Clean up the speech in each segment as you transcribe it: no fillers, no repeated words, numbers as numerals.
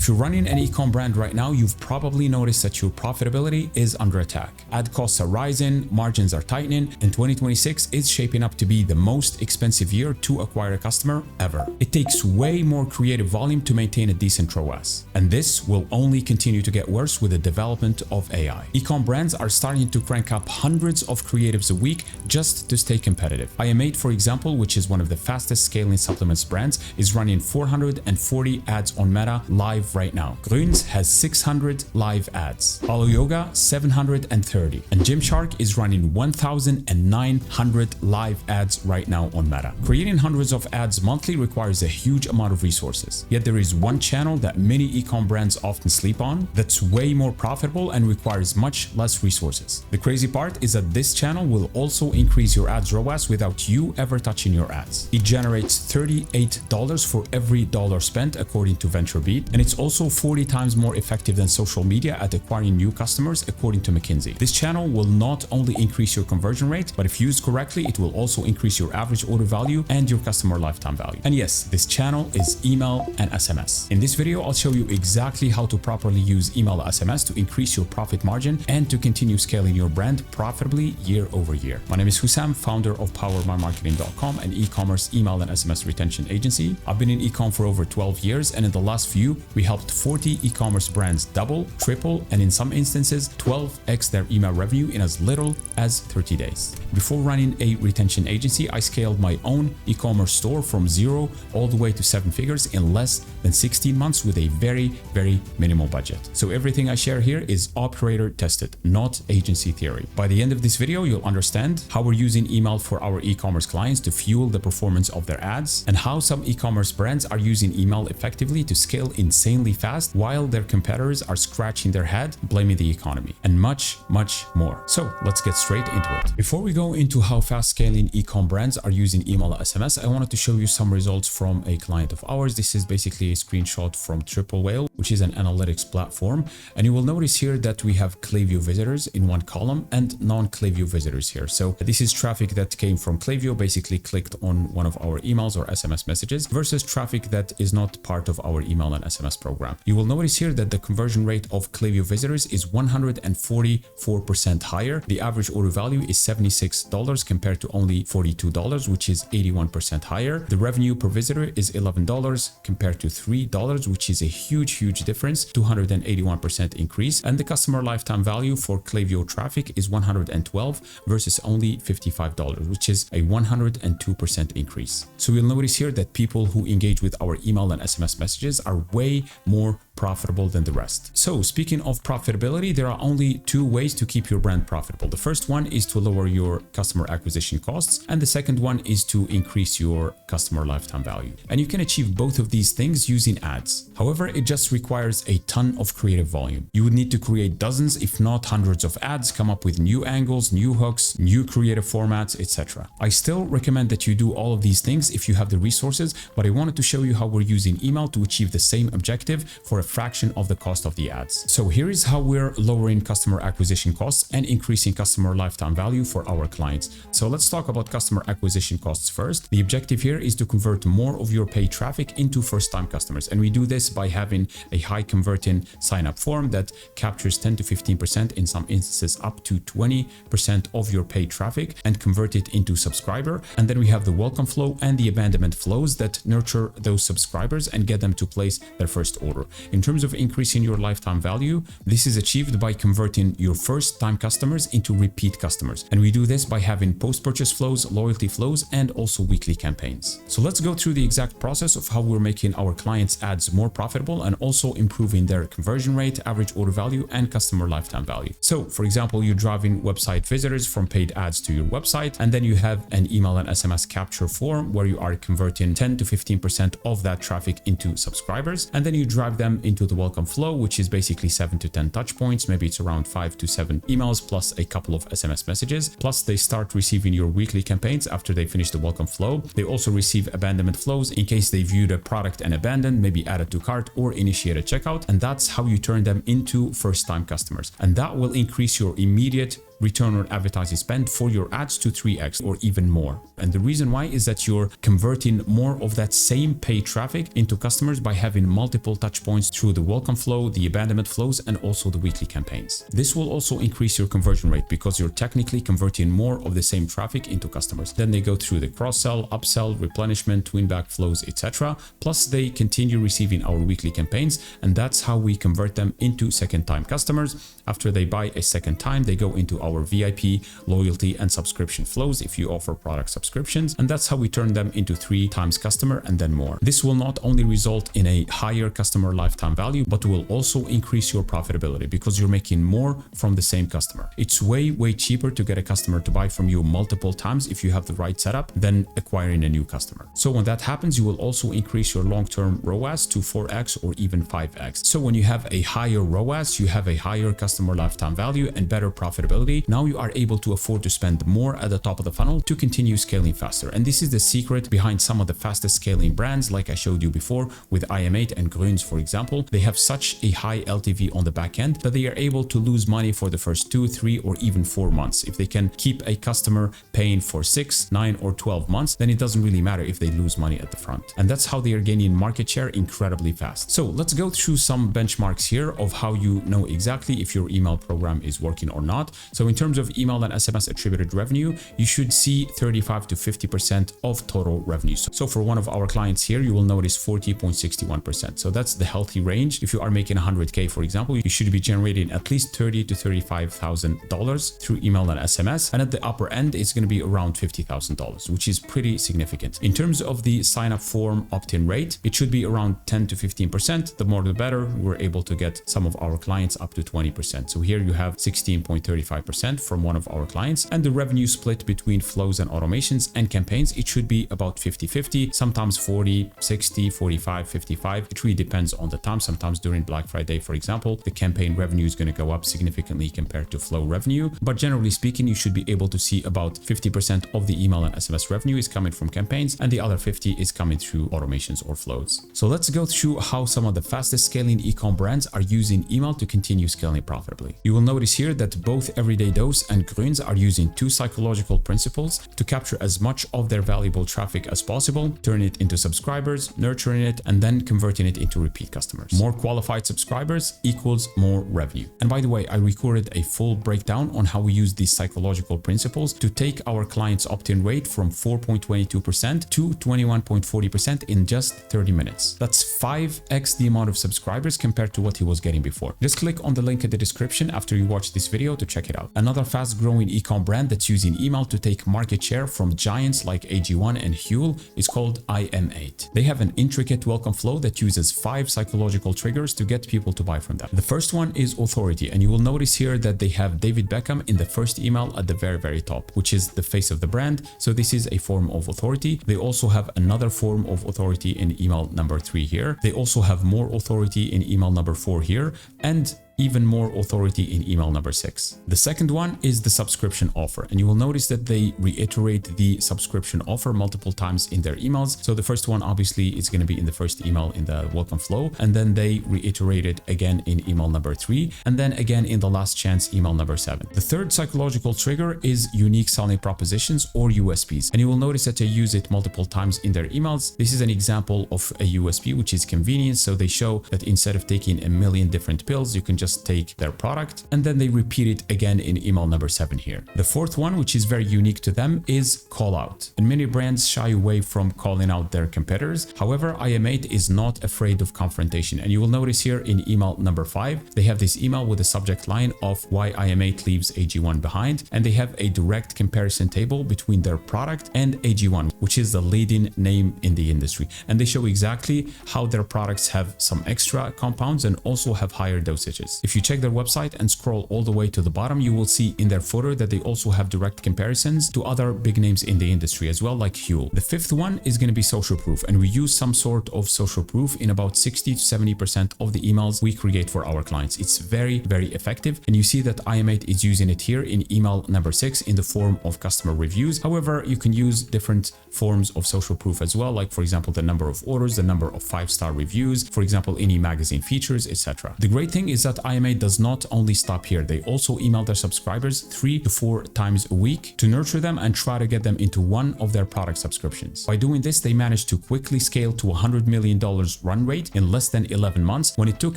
If you're running an e-com brand right now, you've probably noticed that your profitability is under attack. Ad costs are rising, margins are tightening, and 2026 is shaping up to be the most expensive year to acquire a customer ever. It takes way more creative volume to maintain a decent ROAS, and this will only continue to get worse with the development of AI. E-com brands are starting to crank up hundreds of creatives a week just to stay competitive. IM8, for example, which is one of the fastest scaling supplements brands, is running 440 ads on Meta live right now. Grüns has 600 live ads, Alo Yoga 730, and Gymshark is running 1,900 live ads right now on Meta. Creating hundreds of ads monthly requires a huge amount of resources, yet there is one channel that many e-com brands often sleep on that's way more profitable and requires much less resources. The crazy part is that this channel will also increase your ads ROAS without you ever touching your ads. It generates $38 for every dollar spent according to VentureBeat, and it's also 40 times more effective than social media at acquiring new customers according to McKinsey. This channel will not only increase your conversion rate, but if used correctly, it will also increase your average order value and your customer lifetime value. And yes, this channel is email and SMS. In this video, I'll show you exactly how to properly use email or SMS to increase your profit margin and to continue scaling your brand profitably year over year. My name is Hussam, founder of PowerMyMarketing.com, an e-commerce email and SMS retention agency. I've been in e-com for over 12 years, and in the last few, we helped 40 e-commerce brands double, triple, and in some instances, 12x their email revenue in as little as 30 days. Before running a retention agency, I scaled my own e-commerce store from 0 all the way to 7 figures in less than 16 months with a very, very minimal budget. So everything I share here is operator tested, not agency theory. By the end of this video, you'll understand how we're using email for our e-commerce clients to fuel the performance of their ads, and how some e-commerce brands are using email effectively to scale insanely fast while their competitors are scratching their head blaming the economy, and much, much more. So let's get straight into it. Before we go into how fast scaling e-com brands are using email or SMS, I wanted to show you some results from a client of ours. This is basically a screenshot from Triple Whale, which is an analytics platform. And you will notice here that we have Klaviyo visitors in one column and non-Klaviyo visitors here. So this is traffic that came from Klaviyo, basically clicked on one of our emails or SMS messages, versus traffic that is not part of our email and SMS program. You will notice here that the conversion rate of Klaviyo visitors is 144% higher. The average order value is $76 compared to only $42, which is 81% higher. The revenue per visitor is $11 compared to $3, which is a huge difference, 281% increase. And the customer lifetime value for Klaviyo traffic is $112 versus only $55, which is a 102% increase. So you'll notice here that people who engage with our email and SMS messages are way more profitable than the rest. So speaking of profitability, there are only two ways to keep your brand profitable. The first one is to lower your customer acquisition costs, and the second one is to increase your customer lifetime value. And you can achieve both of these things using ads. However, it just requires a ton of creative volume. You would need to create dozens, if not hundreds of ads, come up with new angles, new hooks, new creative formats, etc. I still recommend that you do all of these things if you have the resources, but I wanted to show you how we're using email to achieve the same objective for a fraction of the cost of the ads. So here is how we're lowering customer acquisition costs and increasing customer lifetime value for our clients. So let's talk about customer acquisition costs first. The objective here is to convert more of your paid traffic into first-time customers, and we do this by having a high converting sign-up form that captures 10 to 15%, in some instances up to 20% of your paid traffic, and convert it into subscriber. And then we have the welcome flow and the abandonment flows that nurture those subscribers and get them to place their first order. In terms of increasing your lifetime value, this is achieved by converting your first-time customers into repeat customers. And we do this by having post-purchase flows, loyalty flows, and also weekly campaigns. So let's go through the exact process of how we're making our clients' ads more profitable and also improving their conversion rate, average order value, and customer lifetime value. So for example, you're driving website visitors from paid ads to your website, and then you have an email and SMS capture form where you are converting 10 to 15% of that traffic into subscribers, and then you drive them into the welcome flow, which is basically 7 to 10 touch points. Maybe it's around 5 to 7 emails plus a couple of SMS messages. Plus they start receiving your weekly campaigns after they finish the welcome flow. They also receive abandonment flows in case they viewed a product and abandoned, maybe added to cart or initiate a checkout. And that's how you turn them into first-time customers. And that will increase your immediate return on advertising spend for your ads to 3x or even more. And the reason why is that you're converting more of that same paid traffic into customers by having multiple touch points through the welcome flow, the abandonment flows, and also the weekly campaigns. This will also increase your conversion rate because you're technically converting more of the same traffic into customers. Then they go through the cross-sell, upsell, replenishment, win-back flows, etc. Plus they continue receiving our weekly campaigns, and that's how we convert them into second-time customers. After they buy a second time, they go into our VIP, loyalty, and subscription flows if you offer product subscriptions, and that's how we turn them into 3 times customer and then more. This will not only result in a higher customer lifetime value, but will also increase your profitability because you're making more from the same customer. It's way cheaper to get a customer to buy from you multiple times if you have the right setup than acquiring a new customer. So when that happens, you will also increase your long-term ROAS to 4x or even 5x. So when you have a higher ROAS, you have a higher customer lifetime value and better profitability. Now you are able to afford to spend more at the top of the funnel to continue scaling faster. And this is the secret behind some of the fastest scaling brands, like I showed you before with IM8 and Grüns, for example. They have such a high LTV on the back end that they are able to lose money for the first 2, 3, or even 4 months. If they can keep a customer paying for 6, 9, or 12 months, then it doesn't really matter if they lose money at the front. And that's how they are gaining market share incredibly fast. So let's go through some benchmarks here of how you know exactly if your email program is working or not. So in terms of email and SMS attributed revenue, you should see 35 to 50% of total revenue. So for one of our clients here, you will notice 40.61%. So that's the healthy range. If you are making 100K, for example, you should be generating at least $30,000 to $35,000 through email and SMS. And at the upper end, it's going to be around $50,000, which is pretty significant. In terms of the sign-up form opt-in rate, it should be around 10 to 15%. The more the better. We're able to get some of our clients up to 20%. So here you have 16.35% from one of our clients, and the revenue split between flows and automations and campaigns, it should be about 50-50, sometimes 40, 60, 45, 55. It really depends on the time. Sometimes during Black Friday, for example, the campaign revenue is going to go up significantly compared to flow revenue. But generally speaking, you should be able to see about 50% of the email and SMS revenue is coming from campaigns, and the other 50 is coming through automations or flows. So let's go through how some of the fastest scaling e-com brands are using email to continue scaling profitably. You will notice here that both Everyday Dose and Grüns are using 2 psychological principles to capture as much of their valuable traffic as possible, turn it into subscribers, nurturing it, and then converting it into repeat customers. More qualified subscribers equals more revenue. And by the way, I recorded a full breakdown on how we use these psychological principles to take our clients' opt-in rate from 4.22% to 21.40% in just 30 minutes. That's 5x the amount of subscribers compared to what he was getting before. Just click on the link in the description after you watch this video to check it out. Another fast-growing e-com brand that's using email to take market share from giants like AG1 and Huel is called IM8. They have an intricate welcome flow that uses 5 psychological triggers to get people to buy from them. The first one is authority, and you will notice here that they have David Beckham in the first email at the very top, which is the face of the brand. So this is a form of authority. They also have another form of authority in email number 3 here. They also have more authority in email number 4 here, and even more authority in email number 6. The second one is the subscription offer, and you will notice that they reiterate the subscription offer multiple times in their emails. So the first one obviously is going to be in the first email in the welcome flow, and then they reiterate it again in email number 3, and then again in the last chance email number 7. The third psychological trigger is unique selling propositions or USPs, and you will notice that they use it multiple times in their emails. This is an example of a USP, which is convenience. So they show that instead of taking a million different pills, you can just take their product, and then they repeat it again in email number 7 here. The fourth one, which is very unique to them, is call out. And many brands shy away from calling out their competitors. However, IM8 is not afraid of confrontation, and you will notice here in email number 5, they have this email with a subject line of why IM8 leaves AG1 behind, and they have a direct comparison table between their product and AG1, which is the leading name in the industry. And they show exactly how their products have some extra compounds and also have higher dosages. If you check their website and scroll all the way to the bottom, you will see in their footer that they also have direct comparisons to other big names in the industry as well, like Huel. The fifth one is going to be social proof, and we use some sort of social proof in about 60 to 70% of the emails we create for our clients. It's very effective, and you see that IM8 is using it here in email number 6 in the form of customer reviews. However, you can use different forms of social proof as well, like for example the number of orders, the number of 5-star reviews, for example any magazine features, etc. The great thing is that IMA does not only stop here. They also email their subscribers 3 to 4 times a week to nurture them and try to get them into one of their product subscriptions. By doing this, they managed to quickly scale to $100 million run rate in less than 11 months when it took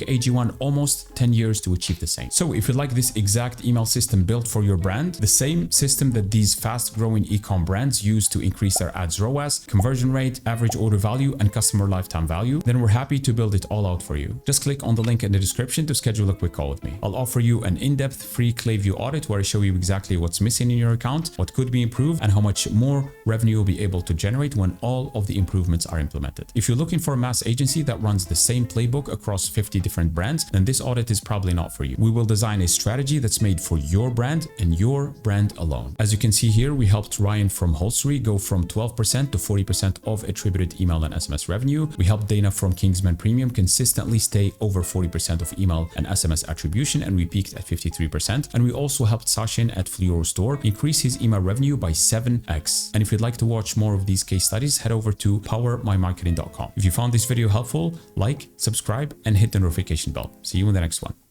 AG1 almost 10 years to achieve the same. So if you like this exact email system built for your brand, the same system that these fast-growing e-com brands use to increase their ads ROAS, conversion rate, average order value, and customer lifetime value, then we're happy to build it all out for you. Just click on the link in the description to schedule a quick call with me. I'll offer you an in-depth free Clayview audit where I show you exactly what's missing in your account, what could be improved, and how much more revenue you'll be able to generate when all of the improvements are implemented. If you're looking for a mass agency that runs the same playbook across 50 different brands, then this audit is probably not for you. We will design a strategy that's made for your brand and your brand alone. As you can see here, we helped Ryan from Holstery go from 12% to 40% of attributed email and SMS revenue. We helped Dana from Kingsman Premium consistently stay over 40% of email and SMS attribution, and we peaked at 53%. And we also helped Sachin at Fleuro Store increase his email revenue by 7x. And if you'd like to watch more of these case studies, head over to powermymarketing.com. If you found this video helpful, like, subscribe, and hit the notification bell. See you in the next one.